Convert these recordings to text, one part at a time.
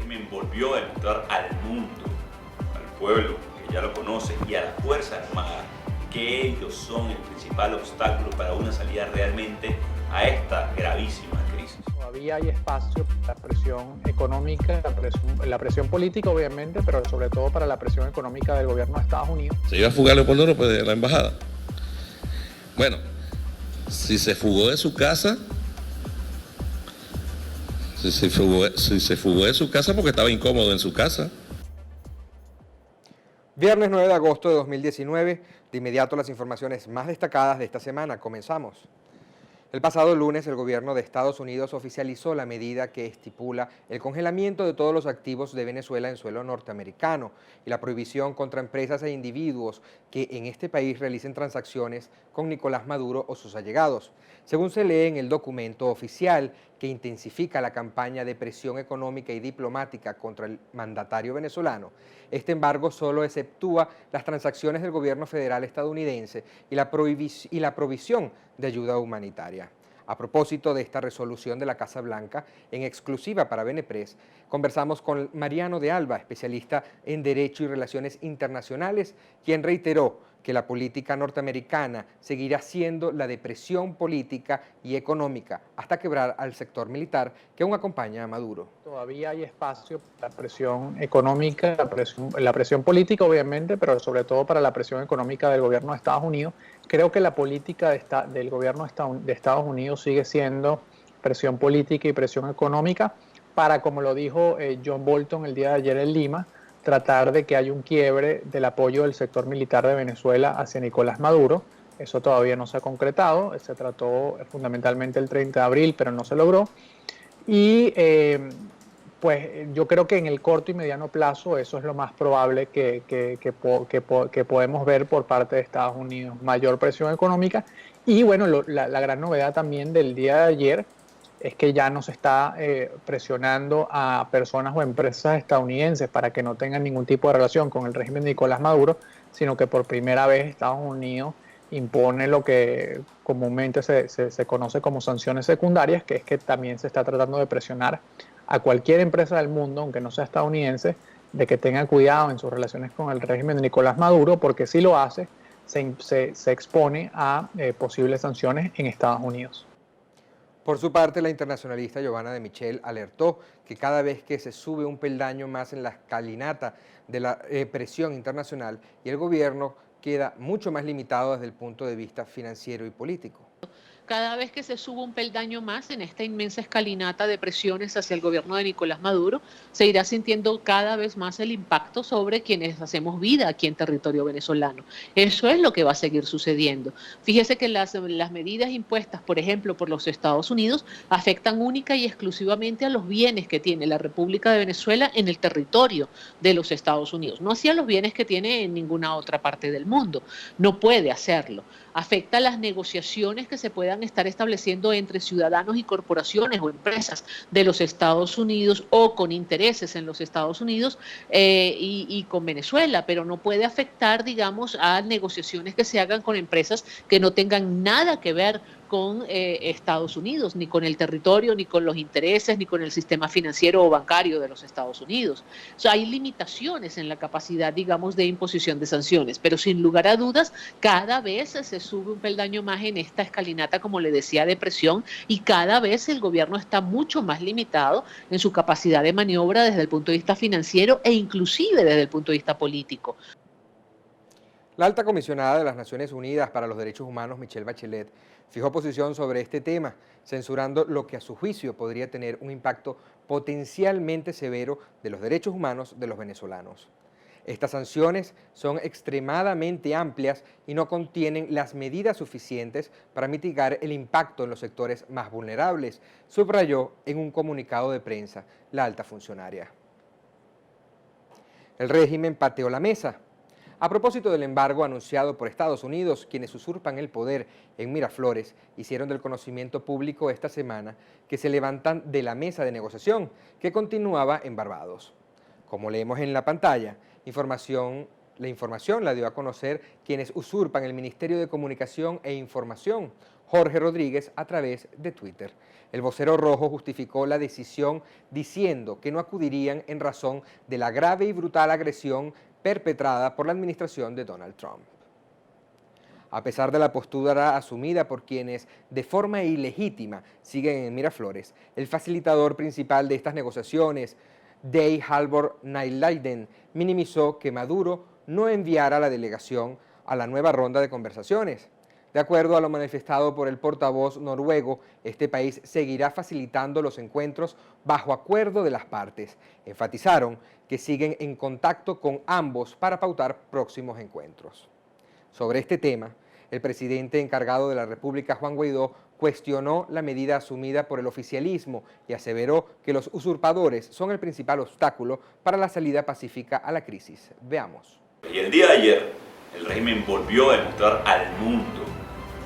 régimen volvió a demostrar al mundo, al pueblo que ya lo conoce y a la Fuerza Armada que ellos son el principal obstáculo para una salida realmente a esta gravísima crisis. Todavía hay espacio para la presión económica, la presión política obviamente, pero sobre todo para la presión económica del gobierno de Estados Unidos. Se iba a fugar Leopoldo López de la embajada. Bueno, si se fugó de su casa, si se fugó de su casa porque estaba incómodo en su casa. Viernes 9 de agosto de 2019, de inmediato las informaciones más destacadas de esta semana. Comenzamos. El pasado lunes, el gobierno de Estados Unidos oficializó la medida que estipula el congelamiento de todos los activos de Venezuela en suelo norteamericano y la prohibición contra empresas e individuos que en este país realicen transacciones con Nicolás Maduro o sus allegados. Según se lee en el documento oficial que intensifica la campaña de presión económica y diplomática contra el mandatario venezolano, este embargo solo exceptúa las transacciones del gobierno federal estadounidense y la provisión de ayuda humanitaria. A propósito de esta resolución de la Casa Blanca, en exclusiva para Venepress, conversamos con Mariano de Alba, especialista en Derecho y Relaciones Internacionales, quien reiteró que la política norteamericana seguirá siendo la de presión política y económica hasta quebrar al sector militar que aún acompaña a Maduro. Todavía hay espacio para la presión económica, la presión política obviamente, pero sobre todo para la presión económica del gobierno de Estados Unidos. Creo que la política del gobierno de Estados Unidos sigue siendo presión política y presión económica para, como lo dijo John Bolton el día de ayer en Lima, tratar de que haya un quiebre del apoyo del sector militar de Venezuela hacia Nicolás Maduro. Eso todavía no se ha concretado, se trató fundamentalmente el 30 de abril, pero no se logró. Y pues yo creo que en el corto y mediano plazo eso es lo más probable que podemos ver por parte de Estados Unidos, mayor presión económica. Y bueno, la gran novedad también del día de ayer es que ya no se está presionando a personas o empresas estadounidenses para que no tengan ningún tipo de relación con el régimen de Nicolás Maduro, sino que por primera vez Estados Unidos impone lo que comúnmente se conoce como sanciones secundarias, que es que también se está tratando de presionar a cualquier empresa del mundo, aunque no sea estadounidense, de que tenga cuidado en sus relaciones con el régimen de Nicolás Maduro, porque si lo hace, se expone a posibles sanciones en Estados Unidos. Por su parte, la internacionalista Giovanna de Michel alertó que cada vez que se sube un peldaño más en la escalinata de la presión internacional y el gobierno queda mucho más limitado desde el punto de vista financiero y político. Cada vez que se sube un peldaño más en esta inmensa escalinata de presiones hacia el gobierno de Nicolás Maduro, se irá sintiendo cada vez más el impacto sobre quienes hacemos vida aquí en territorio venezolano. Eso es lo que va a seguir sucediendo. Fíjese que las medidas impuestas, por ejemplo, por los Estados Unidos, afectan única y exclusivamente a los bienes que tiene la República de Venezuela en el territorio de los Estados Unidos, no hacia los bienes que tiene en ninguna otra parte del mundo. No puede hacerlo. Afecta las negociaciones que se puedan estar estableciendo entre ciudadanos y corporaciones o empresas de los Estados Unidos o con intereses en los Estados Unidos y con Venezuela, pero no puede afectar, digamos, a negociaciones que se hagan con empresas que no tengan nada que ver con Estados Unidos, ni con el territorio, ni con los intereses, ni con el sistema financiero o bancario de los Estados Unidos. O sea, hay limitaciones en la capacidad, digamos, de imposición de sanciones, pero sin lugar a dudas, cada vez se sube un peldaño más en esta escalinata, como le decía, de presión, y cada vez el gobierno está mucho más limitado en su capacidad de maniobra desde el punto de vista financiero e inclusive desde el punto de vista político. La alta comisionada de las Naciones Unidas para los Derechos Humanos, Michelle Bachelet, fijó posición sobre este tema, censurando lo que a su juicio podría tener un impacto potencialmente severo de los derechos humanos de los venezolanos. Estas sanciones son extremadamente amplias y no contienen las medidas suficientes para mitigar el impacto en los sectores más vulnerables, subrayó en un comunicado de prensa la alta funcionaria. El régimen pateó la mesa. A propósito del embargo anunciado por Estados Unidos, quienes usurpan el poder en Miraflores hicieron del conocimiento público esta semana que se levantan de la mesa de negociación que continuaba en Barbados. Como leemos en la pantalla, la información la dio a conocer quienes usurpan el Ministerio de Comunicación e Información, Jorge Rodríguez, a través de Twitter. El vocero rojo justificó la decisión diciendo que no acudirían en razón de la grave y brutal agresión perpetrada por la administración de Donald Trump. A pesar de la postura asumida por quienes de forma ilegítima siguen en Miraflores, el facilitador principal de estas negociaciones, Day Halvor Nyleiden, minimizó que Maduro no enviara a la delegación a la nueva ronda de conversaciones. De acuerdo a lo manifestado por el portavoz noruego, este país seguirá facilitando los encuentros bajo acuerdo de las partes. Enfatizaron que siguen en contacto con ambos para pautar próximos encuentros. Sobre este tema, el presidente encargado de la República, Juan Guaidó, cuestionó la medida asumida por el oficialismo y aseveró que los usurpadores son el principal obstáculo para la salida pacífica a la crisis. Veamos. Y el día de ayer, el régimen volvió a demostrar al mundo,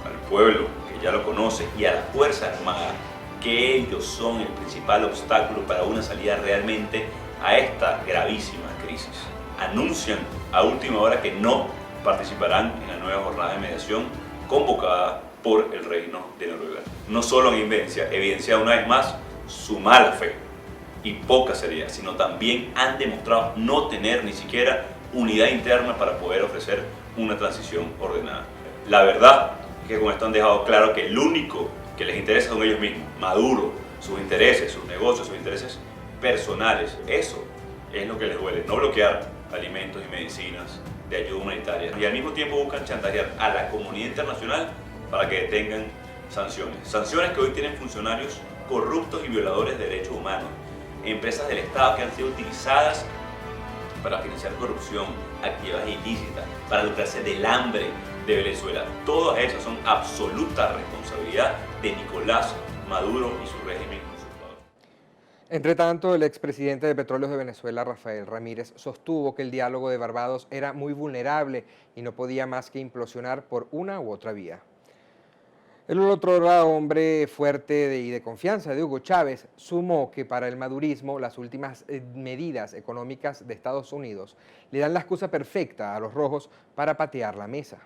al pueblo que ya lo conoce y a la Fuerza Armada que ellos son el principal obstáculo para una salida realmente a esta gravísima crisis. Anuncian a última hora que no participarán en la nueva jornada de mediación convocada por el Reino de Noruega. No solo han evidenciado una vez más su mala fe y poca seriedad, sino también han demostrado no tener ni siquiera unidad interna para poder ofrecer una transición ordenada. La verdad es que con esto han dejado claro que el único que les interesa son ellos mismos, Maduro, sus intereses, sus negocios, sus intereses personales. Eso es lo que les duele, no bloquear alimentos y medicinas de ayuda humanitaria. Y al mismo tiempo buscan chantajear a la comunidad internacional para que detengan sanciones. Sanciones que hoy tienen funcionarios corruptos y violadores de derechos humanos, empresas del Estado que han sido utilizadas para financiar corrupción, actividades ilícitas, para lucrarse del hambre de Venezuela. Todas esas son absoluta responsabilidad de Nicolás Maduro y su régimen usurpador. Entre tanto, el expresidente de Petróleos de Venezuela, Rafael Ramírez, sostuvo que el diálogo de Barbados era muy vulnerable y no podía más que implosionar por una u otra vía. El otro hombre fuerte y de confianza de Hugo Chávez sumó que para el madurismo las últimas medidas económicas de Estados Unidos le dan la excusa perfecta a los rojos para patear la mesa.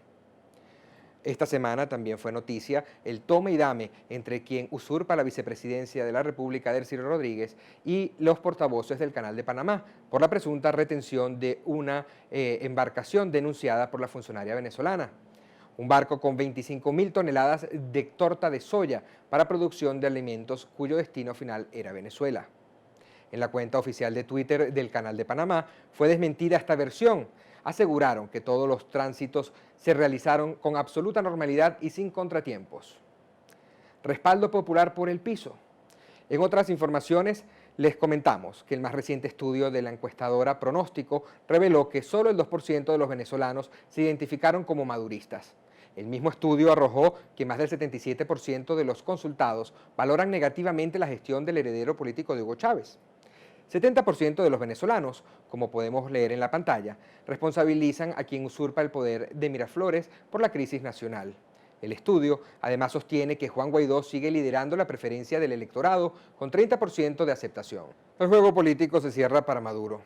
Esta semana también fue noticia el tome y dame entre quien usurpa la vicepresidencia de la República, Delcy Rodríguez, y los portavoces del Canal de Panamá por la presunta retención de una embarcación denunciada por la funcionaria venezolana. Un barco con 25.000 toneladas de torta de soya para producción de alimentos cuyo destino final era Venezuela. En la cuenta oficial de Twitter del Canal de Panamá fue desmentida esta versión. Aseguraron que todos los tránsitos se realizaron con absoluta normalidad y sin contratiempos. Respaldo popular por el piso. En otras informaciones les comentamos que el más reciente estudio de la encuestadora Pronóstico reveló que solo el 2% de los venezolanos se identificaron como maduristas. El mismo estudio arrojó que más del 77% de los consultados valoran negativamente la gestión del heredero político de Hugo Chávez. 70% de los venezolanos, como podemos leer en la pantalla, responsabilizan a quien usurpa el poder de Miraflores por la crisis nacional. El estudio además sostiene que Juan Guaidó sigue liderando la preferencia del electorado con 30% de aceptación. El juego político se cierra para Maduro.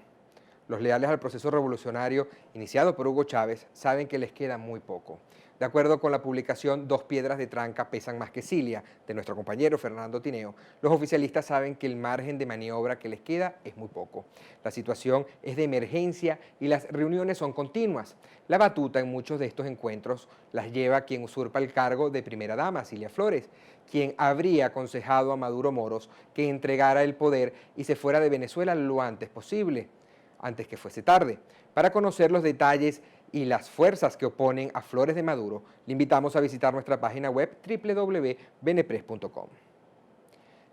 Los leales al proceso revolucionario iniciado por Hugo Chávez saben que les queda muy poco. De acuerdo con la publicación Dos piedras de tranca pesan más que Cilia, de nuestro compañero Fernando Tineo, los oficialistas saben que el margen de maniobra que les queda es muy poco. La situación es de emergencia y las reuniones son continuas. La batuta en muchos de estos encuentros las lleva quien usurpa el cargo de primera dama, Cilia Flores, quien habría aconsejado a Maduro Moros que entregara el poder y se fuera de Venezuela lo antes posible, antes que fuese tarde. Para conocer los detalles y las fuerzas que oponen a Flores de Maduro, le invitamos a visitar nuestra página web www.benepres.com.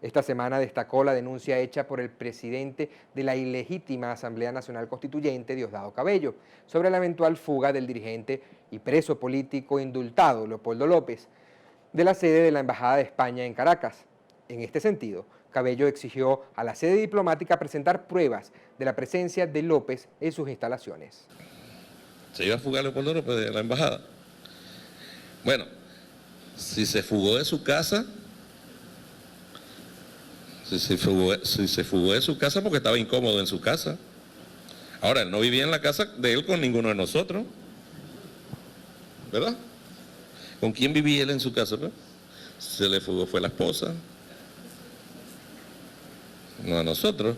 Esta semana destacó la denuncia hecha por el presidente de la ilegítima Asamblea Nacional Constituyente, Diosdado Cabello, sobre la eventual fuga del dirigente y preso político indultado, Leopoldo López, de la sede de la Embajada de España en Caracas. En este sentido, Cabello exigió a la sede diplomática presentar pruebas de la presencia de López en sus instalaciones. Se iba a fugar Leopoldo López de la embajada. Bueno, si se fugó de su casa, se fugó de su casa porque estaba incómodo en su casa. Ahora, él no vivía en la casa de él con ninguno de nosotros, ¿verdad? ¿Con quién vivía él en su casa, pues? se le fugó fue la esposa, no a nosotros.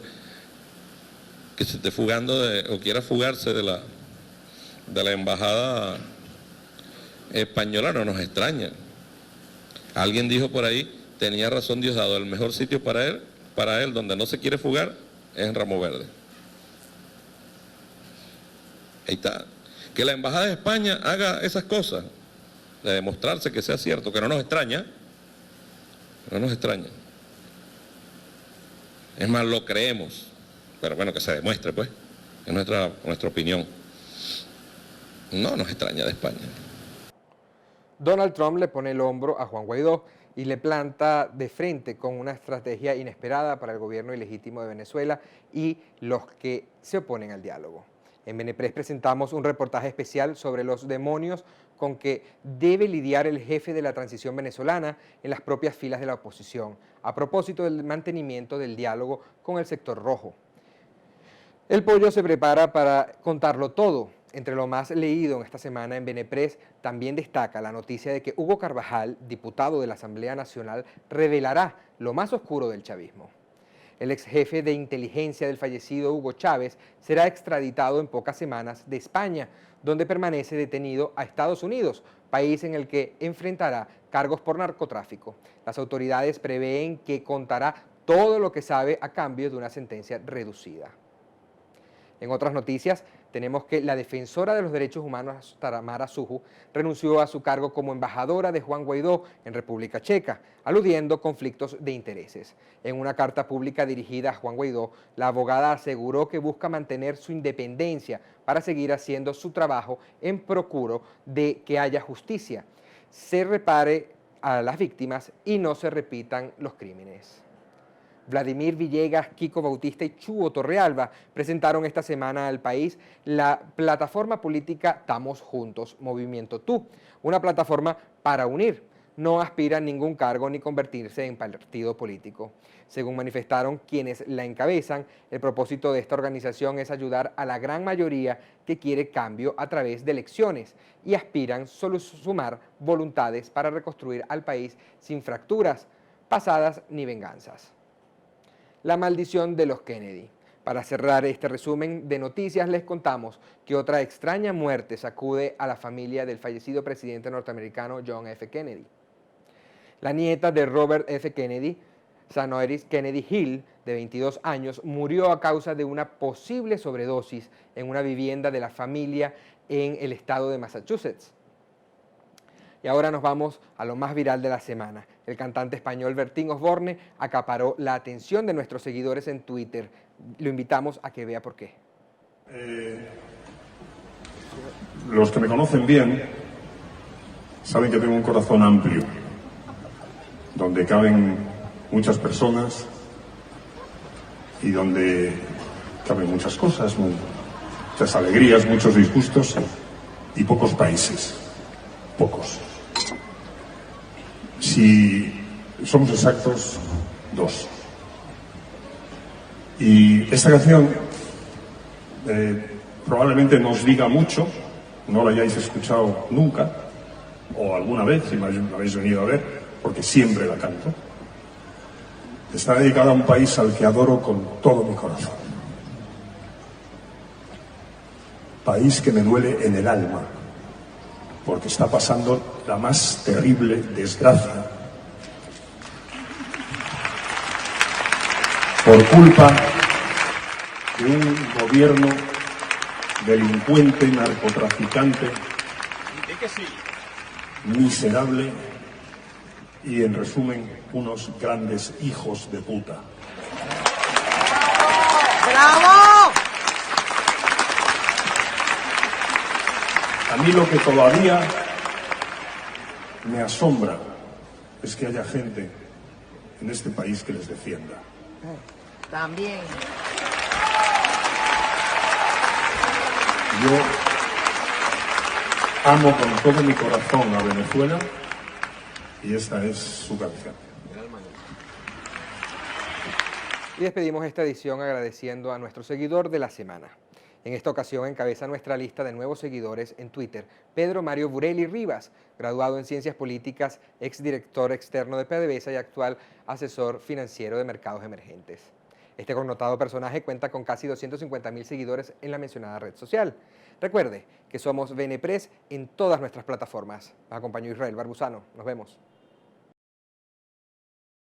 Que se esté fugando o quiera fugarse de la embajada española no nos extraña. Alguien dijo por ahí, tenía razón Diosdado, el mejor sitio para él donde no se quiere fugar es en Ramo Verde. Ahí está. Que la embajada de España haga esas cosas, de demostrarse que sea cierto, que no nos extraña, no nos extraña. Es más, lo creemos. Pero bueno, que se demuestre, pues, es nuestra opinión. No nos extraña de España. Donald Trump le pone el hombro a Juan Guaidó y le planta de frente con una estrategia inesperada para el gobierno ilegítimo de Venezuela y los que se oponen al diálogo. En Benepress presentamos un reportaje especial sobre los demonios con que debe lidiar el jefe de la transición venezolana en las propias filas de la oposición, a propósito del mantenimiento del diálogo con el sector rojo. El pollo se prepara para contarlo todo. Entre lo más leído en esta semana en Benepress también destaca la noticia de que Hugo Carvajal, diputado de la Asamblea Nacional, revelará lo más oscuro del chavismo. El ex jefe de inteligencia del fallecido Hugo Chávez será extraditado en pocas semanas de España, donde permanece detenido a Estados Unidos, país en el que enfrentará cargos por narcotráfico. Las autoridades prevén que contará todo lo que sabe a cambio de una sentencia reducida. En otras noticias, tenemos que la defensora de los derechos humanos, Tamara Suju, renunció a su cargo como embajadora de Juan Guaidó en República Checa, aludiendo conflictos de intereses. En una carta pública dirigida a Juan Guaidó, la abogada aseguró que busca mantener su independencia para seguir haciendo su trabajo en procuro de que haya justicia, se repare a las víctimas y no se repitan los crímenes. Vladimir Villegas, Kiko Bautista y Chugo Torrealba presentaron esta semana al país la plataforma política Tamos Juntos, Movimiento Tú, una plataforma para unir. No aspira a ningún cargo ni convertirse en partido político. Según manifestaron quienes la encabezan, el propósito de esta organización es ayudar a la gran mayoría que quiere cambio a través de elecciones y aspiran solo sumar voluntades para reconstruir al país sin fracturas pasadas ni venganzas. La maldición de los Kennedy. Para cerrar este resumen de noticias, les contamos que otra extraña muerte sacude a la familia del fallecido presidente norteamericano John F. Kennedy. La nieta de Robert F. Kennedy, Sanoeris Kennedy Hill, de 22 años, murió a causa de una posible sobredosis en una vivienda de la familia en el estado de Massachusetts. Y ahora nos vamos a lo más viral de la semana. El cantante español Bertín Osborne acaparó la atención de nuestros seguidores en Twitter. Lo invitamos a que vea por qué. Los que me conocen bien saben que tengo un corazón amplio, donde caben muchas personas y donde caben muchas cosas, muchas alegrías, muchos disgustos y pocos países. Pocos. Si somos exactos, 2. Y esta canción probablemente nos diga mucho, no la hayáis escuchado nunca, o alguna vez, si me habéis venido a ver, porque siempre la canto. Está dedicada a un país al que adoro con todo mi corazón. País que me duele en el alma, porque está pasando la más terrible desgracia por culpa de un gobierno delincuente, narcotraficante, miserable y, en resumen, unos grandes hijos de puta. ¡Bravo! A mí lo que todavía me asombra es que haya gente en este país que les defienda. También. Yo amo con todo mi corazón a Venezuela y esta es su canción. Y despedimos esta edición agradeciendo a nuestro seguidor de la semana. En esta ocasión encabeza nuestra lista de nuevos seguidores en Twitter Pedro Mario Burelli Rivas, graduado en Ciencias Políticas, exdirector externo de PDVSA y actual asesor financiero de mercados emergentes. Este connotado personaje cuenta con casi 250.000 seguidores en la mencionada red social. Recuerde que somos VNPress en todas nuestras plataformas. Nos acompañó Israel Barbuzano. Nos vemos.